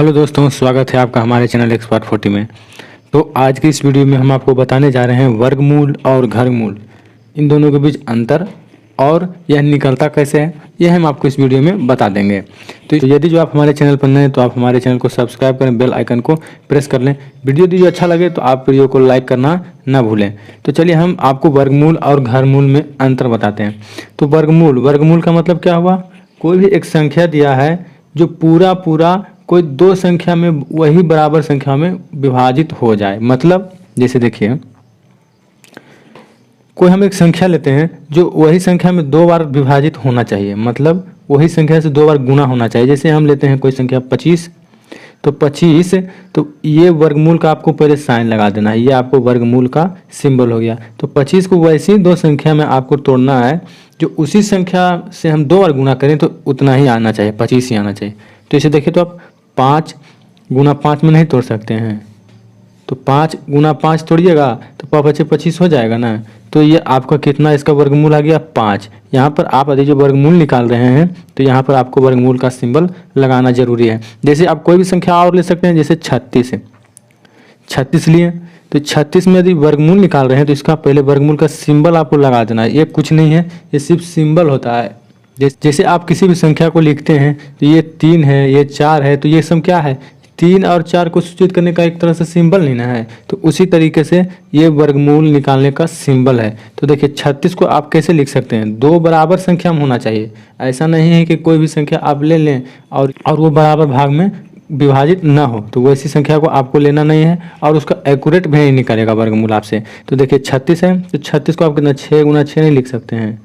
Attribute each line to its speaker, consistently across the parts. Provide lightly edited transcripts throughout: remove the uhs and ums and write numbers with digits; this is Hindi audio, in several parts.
Speaker 1: हेलो दोस्तों, स्वागत है आपका हमारे चैनल एक्सपर्ट 40 में। तो आज की इस वीडियो में हम आपको बताने जा रहे हैं वर्गमूल और घनमूल, इन दोनों के बीच अंतर और यह निकलता कैसे है, यह हम आपको इस वीडियो में बता देंगे। तो यदि जो आप हमारे चैनल पर नए हैं तो आप हमारे चैनल को सब्सक्राइब करें, बेल आइकन को प्रेस कर लें। वीडियो यदि अच्छा लगे तो आप वीडियो को लाइक करना ना भूलें। तो चलिए हम आपको वर्गमूल और घनमूल में अंतर बताते हैं। तो वर्गमूल का मतलब क्या हुआ? कोई भी एक संख्या दिया है जो पूरा कोई दो संख्या में वही बराबर संख्या में विभाजित हो जाए। मतलब जैसे देखिए, कोई हम एक संख्या लेते हैं जो वही संख्या में दो बार विभाजित होना चाहिए, मतलब वही संख्या से दो बार गुना होना चाहिए। जैसे हम लेते हैं कोई संख्या 25, तो 25, तो ये वर्गमूल का आपको पहले साइन लगा देना है, ये आपको वर्गमूल का सिंबल हो गया। तो 25 को वैसी दो संख्या में आपको तोड़ना है जो उसी संख्या से हम दो बार गुना करें तो उतना ही आना चाहिए, 25 ही आना चाहिए। तो इसे देखिए, तो आप 5 गुना 5 में नहीं तोड़ सकते हैं, तो 5 गुना 5 तोड़िएगा तो 25 हो जाएगा ना। तो ये आपका कितना, इसका वर्गमूल आ गया 5। यहाँ पर आप यदि जो वर्गमूल निकाल रहे हैं तो यहाँ पर आपको वर्गमूल का सिंबल लगाना जरूरी है। जैसे आप कोई भी संख्या और ले सकते हैं, जैसे 36 है, 36 लिए तो 36 में यदि वर्गमूल निकाल रहे हैं तो इसका पहले वर्गमूल का सिंबल आपको लगा देना है। ये कुछ नहीं है, ये सिर्फ सिंबल होता है। जैसे आप किसी भी संख्या को लिखते हैं तो ये 3 है, ये 4 है, तो ये सब क्या है? 3 और 4 को सूचित करने का एक तरह से सिंबल नहीं ना है। तो उसी तरीके से ये वर्गमूल निकालने का सिंबल है। तो देखिए 36 को आप कैसे लिख सकते हैं? दो बराबर संख्या में होना चाहिए। ऐसा नहीं है कि कोई भी संख्या आप ले लें और वो बराबर भाग में विभाजित ना हो, तो वैसी संख्या को आपको लेना नहीं है और उसका एक्यूरेट भी नहीं निकलेगा वर्गमूल आपसे। तो देखिए 36 है, तो 36 को आप कितना 6 गुना 6 नहीं लिख सकते हैं।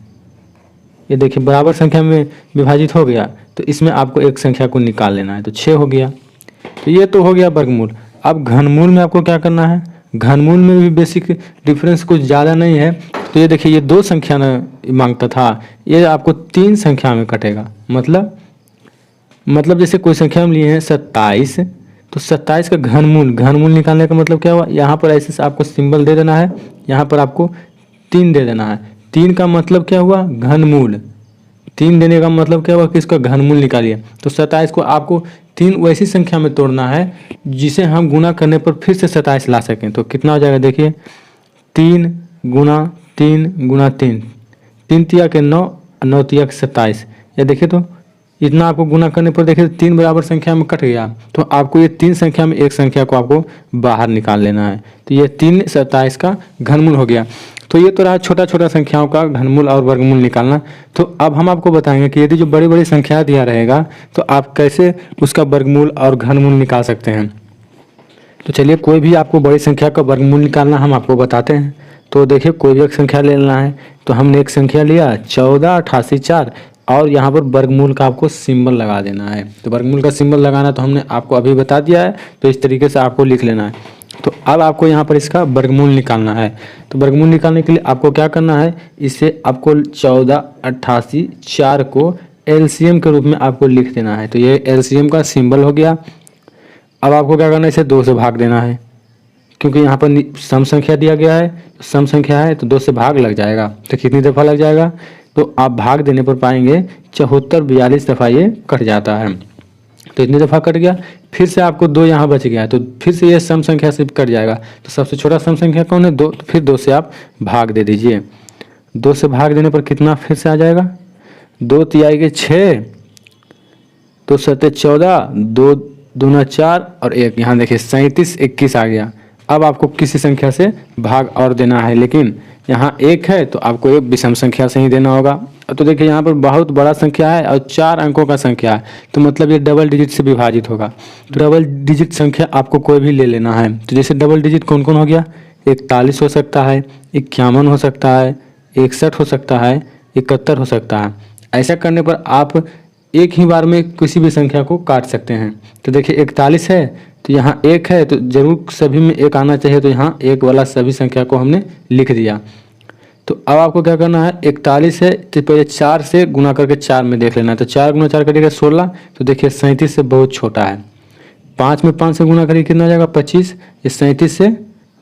Speaker 1: ये देखिए बराबर संख्या में विभाजित हो गया, तो इसमें आपको एक संख्या को निकाल लेना है, तो 6 हो गया। तो ये तो हो गया वर्गमूल। अब घनमूल में आपको क्या करना है? घनमूल में भी बेसिक डिफरेंस कुछ ज़्यादा नहीं है। तो ये देखिए, ये दो संख्या न मांगता था, ये आपको 3 संख्या में कटेगा। मतलब जैसे कोई संख्या हम लिए हैं 27, तो 27 का घनमूल निकालने का मतलब क्या हुआ? यहाँ पर ऐसे से आपको सिंबल दे देना है, यहाँ पर आपको 3 दे देना है। 3 का मतलब क्या हुआ? घनमूल। 3 देने का मतलब क्या हुआ कि इसका घनमूल निकालिए। तो 27 को आपको 3 वैसी संख्या में तोड़ना है जिसे हम गुना करने पर फिर से 27 ला सकें। तो कितना हो जाएगा? देखिए 3 गुना 3 गुना 3, 3 तिया के 9, 9 तिया के 27। या देखिए तो इतना आपको गुना करने पर देखिए 3 बराबर संख्या में कट गया। तो आपको ये 3 संख्या में एक संख्या को आपको बाहर निकाल लेना है। तो ये 3 27 का घनमूल हो गया। तो ये तो रहा छोटा छोटा संख्याओं का घनमूल और वर्गमूल निकालना। तो अब हम आपको बताएंगे कि यदि जो बड़ी बड़ी संख्या दिया रहेगा तो आप कैसे उसका वर्गमूल और घनमूल निकाल सकते हैं। तो चलिए, कोई भी आपको बड़ी संख्या का वर्गमूल निकालना हम आपको बताते हैं। तो देखिए, कोई भी एक संख्या ले लेना है। तो हमने एक संख्या लिया 1488 और यहाँ पर वर्गमूल का आपको सिंबल लगा देना है। तो वर्गमूल का सिंबल लगाना तो हमने आपको अभी बता दिया है, तो इस तरीके से आपको लिख लेना है। तो अब आपको यहाँ पर इसका वर्गमूल निकालना है। तो वर्गमूल निकालने के लिए आपको क्या करना है? इसे आपको 1488 4 को एलसीएम के रूप में आपको लिख देना है। तो ये एलसीएम का सिंबल हो गया। अब आपको क्या करना है? इसे 2 से भाग देना है, क्योंकि यहाँ पर सम संख्या दिया गया है, सम संख्या है तो 2 से भाग लग जाएगा। तो कितनी दफ़ा लग जाएगा? तो आप भाग देने पर पाएंगे 74 42 दफ़ा ये कट जाता है। तो इतनी दफ़ा कट गया, फिर से आपको 2 यहाँ बच गया, तो फिर से ये सम संख्या से कट जाएगा। तो सबसे छोटा सम संख्या कौन है? 2। तो फिर 2 से आप भाग दे दीजिए। 2 से भाग देने पर कितना फिर से आ जाएगा? 2 तिहाई के 6, तो 7 14, 2 दूना 4 और 1, यहाँ देखिए 37 21 आ गया। अब आपको किसी संख्या से भाग और देना है, लेकिन यहाँ 1 है तो आपको एक विषम संख्या से ही देना होगा। तो देखिए यहाँ पर बहुत बड़ा संख्या है और 4 अंकों का संख्या है, तो मतलब ये डबल डिजिट से विभाजित होगा। तो डबल डिजिट संख्या आपको कोई भी ले लेना है। तो जैसे डबल डिजिट कौन कौन हो गया? 41 हो सकता है, 51 हो सकता है, 61 हो सकता है, 71 हो सकता है। ऐसा करने पर आप एक ही बार में किसी भी संख्या को काट सकते हैं। तो देखिए 41 है तो यहाँ 1 है, तो जरूर सभी में 1 आना चाहिए। तो यहाँ 1 वाला सभी संख्या को हमने लिख दिया। तो अब आपको क्या करना है? 41 है तो पहले 4 से गुना करके 4 में देख लेना है। तो 4 गुना 4 करिएगा 16, तो देखिए 37 से बहुत छोटा है। 5 में 5 से गुना करिए कितना हो जाएगा? 25। ये 37 से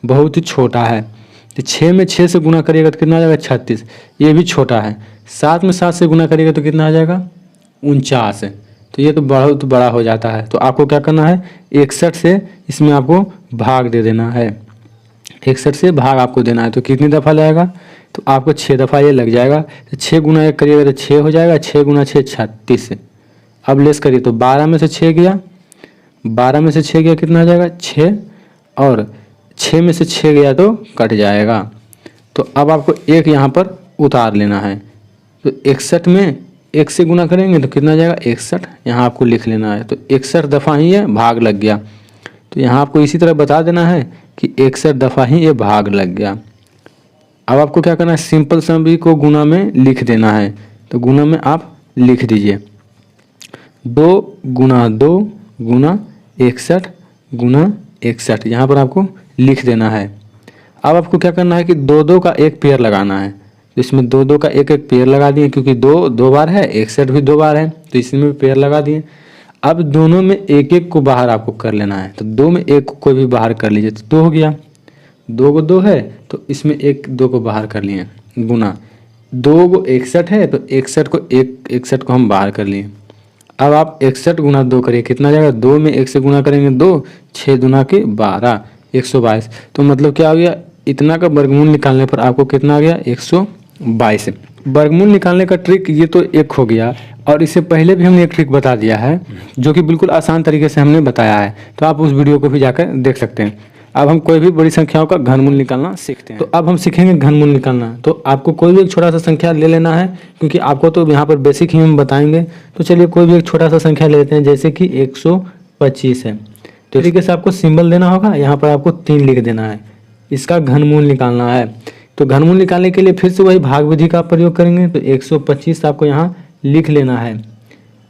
Speaker 1: बहुत ही छोटा है। तो 6 में 6 से गुना करिएगा तो कितना आ जाएगा? 36, ये भी छोटा है। 7 में 7 से गुना करिएगा तो कितना आ जाएगा? 49। तो ये तो बहुत बड़ा हो जाता है। तो आपको क्या करना है, 61 से इसमें आपको भाग दे देना है, 61 से भाग आपको देना है। तो कितनी दफ़ा लगेगा, तो आपको 6 दफ़ा ये लग जाएगा। तो 6 गुना 1 करिएगा तो 6 हो जाएगा, 6 गुना 6 36। अब लेस करिए तो 12 में से 6 गया, 12 में से 6 गया कितना आ जाएगा 6, और 6 में से 6 गया तो कट जाएगा। तो अब आपको 1 यहाँ पर उतार लेना है। तो 61 में 1 से गुना करेंगे तो कितना आ जाएगा 61, यहाँ आपको लिख लेना है। तो 61 दफ़ा ही ये भाग लग गया। तो यहाँ आपको इसी तरह बता देना है कि 61 दफ़ा ही ये भाग लग गया। अब आपको क्या करना है, सिंपल सम भी को गुना में लिख देना है। तो गुना में आप लिख दीजिए 2 गुना 2 गुना 61 गुना 61, यहाँ पर आपको लिख देना है। अब आपको क्या करना है कि 2 का एक पेयर लगाना है। तो इसमें 2 का एक पेयर लगा दिए, क्योंकि 2 बार है, 61 भी 2 बार है, तो इसमें भी पेयर लगा दिए। अब दोनों में एक एक को बाहर आपको कर लेना है। तो 2 में एक को भी बाहर कर लीजिए तो 2 हो गया, 2 को 2 है तो इसमें 2 को बाहर कर लिए, गुना 2 को 61 है तो 61 को हम बाहर कर लिए। अब आप 61 गुना 2 करिए, कितना जाएगा, 2 में 1 से गुना करेंगे 2, 6 दूना के 12, 122। तो मतलब क्या हो गया, इतना का वर्गमूल निकालने पर आपको कितना आ गया 122। वर्गमूल निकालने का ट्रिक ये तो एक हो गया, और इससे पहले भी हमने एक ट्रिक बता दिया है जो कि बिल्कुल आसान तरीके से हमने बताया है। तो आप उस वीडियो को भी जाकर देख सकते हैं। अब हम कोई भी बड़ी संख्याओं का घनमूल निकालना सीखते हैं। तो अब हम सीखेंगे घनमूल निकालना। तो आपको कोई भी एक छोटा सा संख्या ले लेना है, क्योंकि आपको तो यहाँ पर बेसिक ही हम बताएंगे। तो चलिए कोई भी एक छोटा सा संख्या ले लेते हैं, जैसे कि 125 है। तो तरीके से आपको सिंबल देना होगा, यहाँ पर आपको 3 लिख देना है, इसका घनमूल निकालना है। तो घनमूल निकालने के लिए फिर से वही भाग विधि का प्रयोग करेंगे। तो 125 आपको यहाँ लिख लेना है,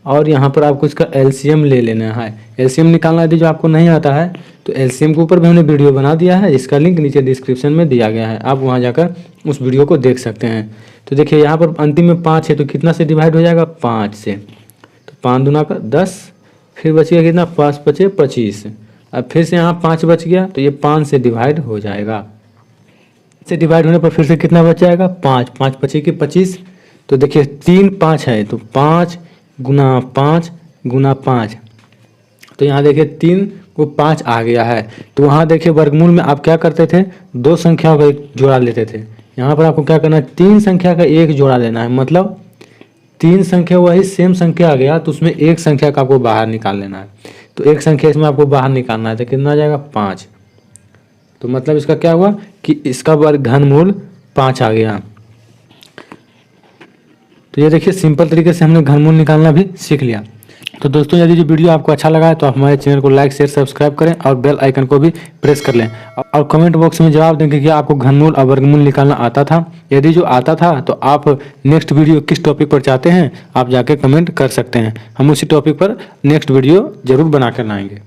Speaker 1: और यहाँ पर आपको इसका एलसीएम ले लेना है। एलसीएम निकालना यदि जो आपको नहीं आता है तो एलसीएम के ऊपर भी हमने वीडियो बना दिया है, इसका लिंक नीचे डिस्क्रिप्शन में दिया गया है, आप वहाँ जाकर उस वीडियो को देख सकते हैं। तो देखिए यहाँ पर अंतिम में 5 है, तो कितना से डिवाइड हो जाएगा 5 से। तो 5 दूना का 10, फिर बच गया कितना 5 बचे 25। अब फिर से यहाँ 5 बच गया, तो ये 5 से डिवाइड हो जाएगा। से डिवाइड होने पर फिर से कितना बच जाएगा 5, 5 बचे कि 25। तो देखिए 3 5 है, तो 5 गुना 5 गुना 5। तो यहाँ देखिए 3 को 5 आ गया है। तो वहाँ देखिए वर्गमूल में आप क्या करते थे, 2 संख्याओं का एक जोड़ा लेते थे। यहाँ पर आपको क्या करना है, 3 संख्या का एक जोड़ा लेना है। मतलब 3 संख्या वही सेम संख्या आ गया, तो उसमें एक संख्या का आपको बाहर निकाल लेना है। तो एक संख्या इसमें आपको बाहर निकालना है, तो कितना आ जाएगा 5। तो मतलब इसका क्या हुआ कि इसका घनमूल 5 आ गया। तो ये देखिए सिंपल तरीके से हमने घनमूल निकालना भी सीख लिया। तो दोस्तों यदि जो वीडियो आपको अच्छा लगा है तो आप हमारे चैनल को लाइक शेयर सब्सक्राइब करें, और बेल आइकन को भी प्रेस कर लें, और कमेंट बॉक्स में जवाब देंगे कि आपको घनमूल और वर्गमूल निकालना आता था। यदि जो आता था तो आप नेक्स्ट वीडियो किस टॉपिक पर चाहते हैं आप जाके कमेंट कर सकते हैं, हम उसी टॉपिक पर नेक्स्ट वीडियो जरूर बना कर लाएंगे।